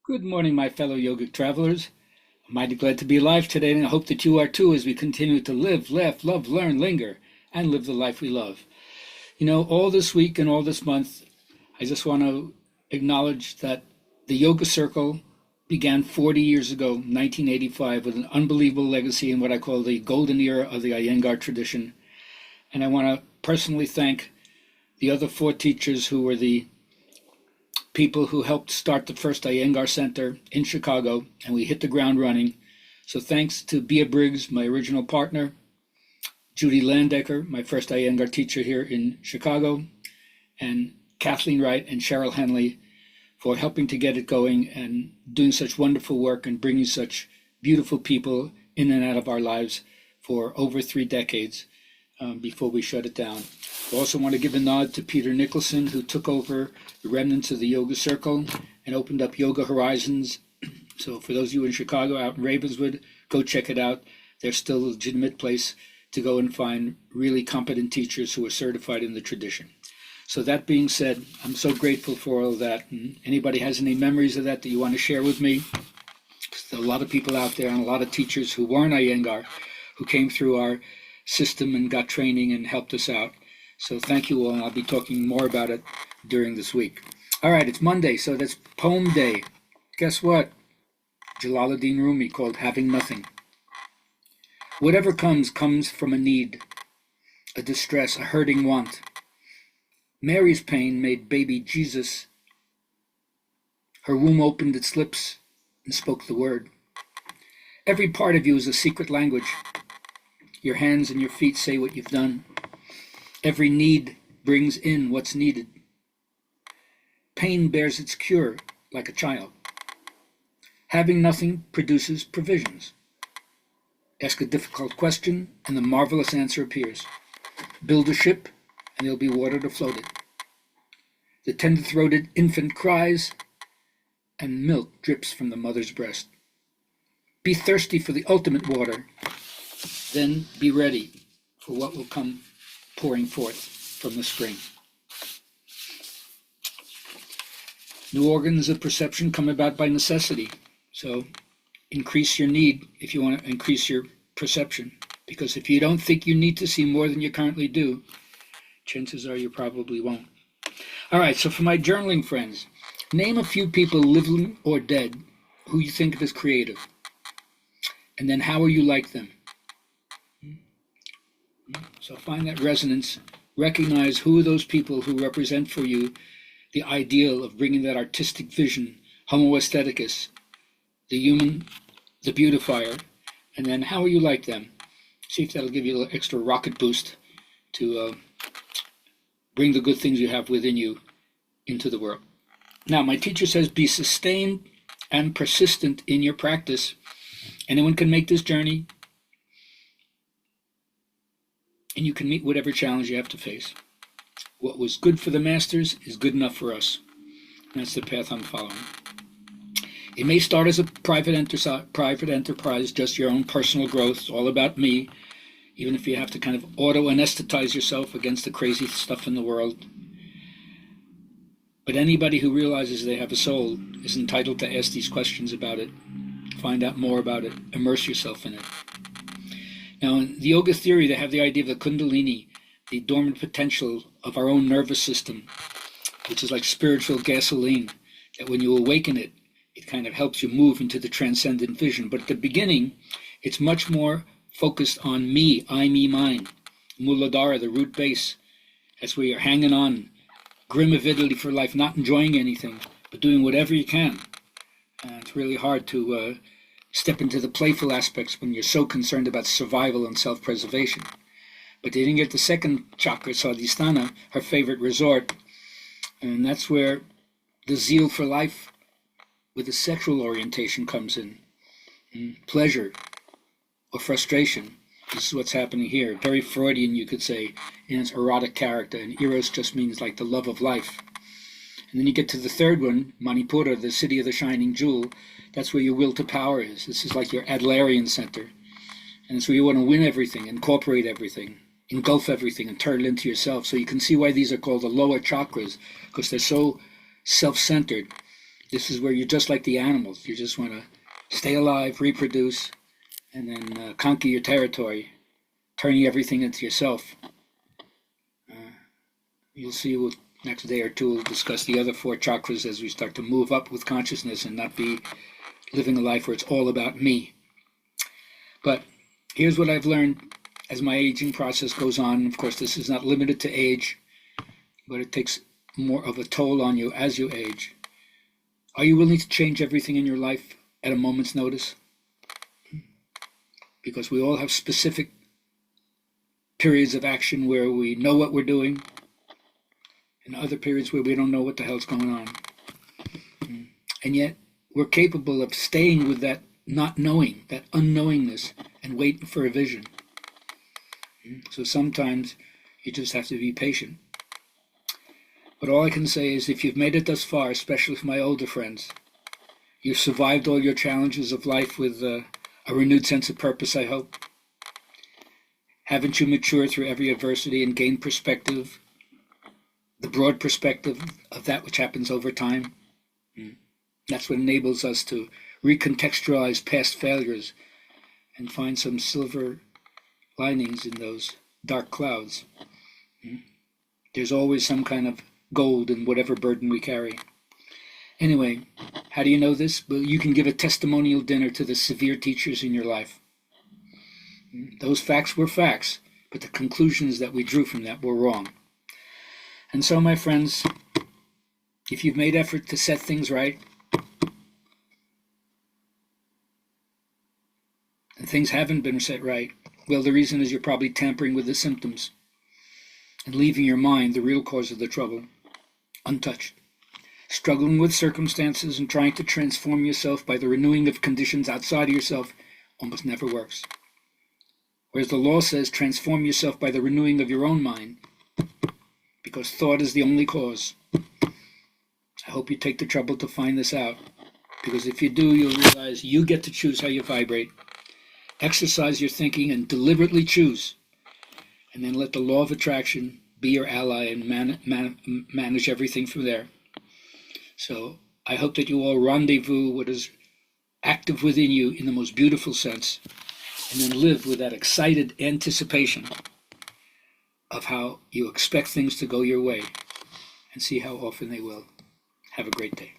Good morning, my fellow yogic travelers. I'm mighty glad to be alive today, and I hope that you are too as we continue to live, laugh, love, learn, linger, and live the life we love. All this week and all this month, I just want to acknowledge that the Yoga Circle began 40 years ago, 1985, with an unbelievable legacy in what I call the golden era of the Iyengar tradition. And I want to personally thank the other four teachers who were the people who helped start the first Iyengar Center in Chicago, and we hit the ground running. So thanks to Bea Briggs, my original partner, Judy Landecker, my first Iyengar teacher here in Chicago, and Kathleen Wright and Cheryl Henley for helping to get it going and doing such wonderful work and bringing such beautiful people in and out of our lives for over 3 decades before we shut it down. I also want to give a nod to Peter Nicholson, who took over the remnants of the Yoga Circle and opened up Yoga Horizons. So for those of you in Chicago, out in Ravenswood, go check it out. There's still a legitimate place to go and find really competent teachers who are certified in the tradition. So that being said, I'm so grateful for all of that. And anybody has any memories of that you want to share with me? There's a lot of people out there and a lot of teachers who weren't Iyengar who came through our system and got training and helped us out. So thank you all, and I'll be talking more about it during this week. All right, it's Monday, so that's Poem Day. Guess what? Jalaluddin Rumi called Having Nothing. Whatever comes from a need, a distress, a hurting want. Mary's pain made baby Jesus. Her womb opened its lips and spoke the word. Every part of you is a secret language. Your hands and your feet say what you've done. Every need brings in what's needed. Pain bears its cure like a child. Having nothing produces provisions. Ask a difficult question and the marvelous answer appears. Build a ship and there'll be water to float it. The tender-throated infant cries and milk drips from the mother's breast. Be thirsty for the ultimate water, then be ready for what will come pouring forth from the spring. New organs of perception come about by necessity. So increase your need if you want to increase your perception. Because if you don't think you need to see more than you currently do, chances are you probably won't. All right, so for my journaling friends, name a few people living or dead who you think of as creative. And then how are you like them? So find that resonance, recognize who are those people who represent for you the ideal of bringing that artistic vision, homo aestheticus, the human, the beautifier, and then how are you like them? See if that'll give you a little extra rocket boost to bring the good things you have within you into the world. Now, my teacher says be sustained and persistent in your practice. Anyone can make this journey, and you can meet whatever challenge you have to face. What was good for the masters is good enough for us. And that's the path I'm following. It may start as a private enterprise, just your own personal growth, all about me, even if you have to kind of auto-anesthetize yourself against the crazy stuff in the world. But anybody who realizes they have a soul is entitled to ask these questions about it, find out more about it, immerse yourself in it. Now, in the yoga theory, they have the idea of the kundalini, the dormant potential of our own nervous system, which is like spiritual gasoline, that when you awaken it, it kind of helps you move into the transcendent vision. But at the beginning, it's much more focused on me, I, me, mine. Muladhara, the root base. That's where you're hanging on, grim avidity for life, not enjoying anything, but doing whatever you can. And it's really hard to step into the playful aspects when you're so concerned about survival and self-preservation. But they didn't get the second chakra, Swadhisthana, her favorite resort, and that's where the zeal for life with a sexual orientation comes in. Pleasure or frustration. This is what's happening here. Very Freudian, you could say, in its erotic character, and eros just means like the love of life. And then you get to the third one, Manipura, the city of the shining jewel. That's where your will to power is. This is like your Adlerian center. And it's where you want to win everything, incorporate everything, engulf everything, and turn it into yourself. So you can see why these are called the lower chakras, because they're so self-centered. This is where you're just like the animals. You just want to stay alive, reproduce, and then conquer your territory, turning everything into yourself. You'll see next day or two we'll discuss the other four chakras as we start to move up with consciousness and not be living a life where it's all about me. But here's what I've learned as my aging process goes on. Of course, this is not limited to age, but it takes more of a toll on you as you age. Are you willing to change everything in your life at a moment's notice? Because we all have specific periods of action where we know what we're doing, and other periods where we don't know what the hell's going on. And yet, we're capable of staying with that not knowing, that unknowingness, and waiting for a vision. So sometimes you just have to be patient. But all I can say is if you've made it thus far, especially for my older friends, you've survived all your challenges of life with a renewed sense of purpose, I hope. Haven't you matured through every adversity and gained perspective, the broad perspective of that which happens over time? That's what enables us to recontextualize past failures and find some silver linings in those dark clouds. There's always some kind of gold in whatever burden we carry. Anyway, how do you know this? Well, you can give a testimonial dinner to the severe teachers in your life. Those facts were facts, but the conclusions that we drew from that were wrong. And so, my friends, if you've made effort to set things right, and things haven't been set right, well, the reason is you're probably tampering with the symptoms and leaving your mind, the real cause of the trouble, untouched. Struggling with circumstances and trying to transform yourself by the renewing of conditions outside of yourself almost never works. Whereas the law says transform yourself by the renewing of your own mind, because thought is the only cause. I hope you take the trouble to find this out, because if you do, you'll realize you get to choose how you vibrate. Exercise your thinking and deliberately choose, and then let the law of attraction be your ally and manage everything from there. So I hope that you all rendezvous what is active within you in the most beautiful sense, and then live with that excited anticipation of how you expect things to go your way, and see how often they will. Have a great day.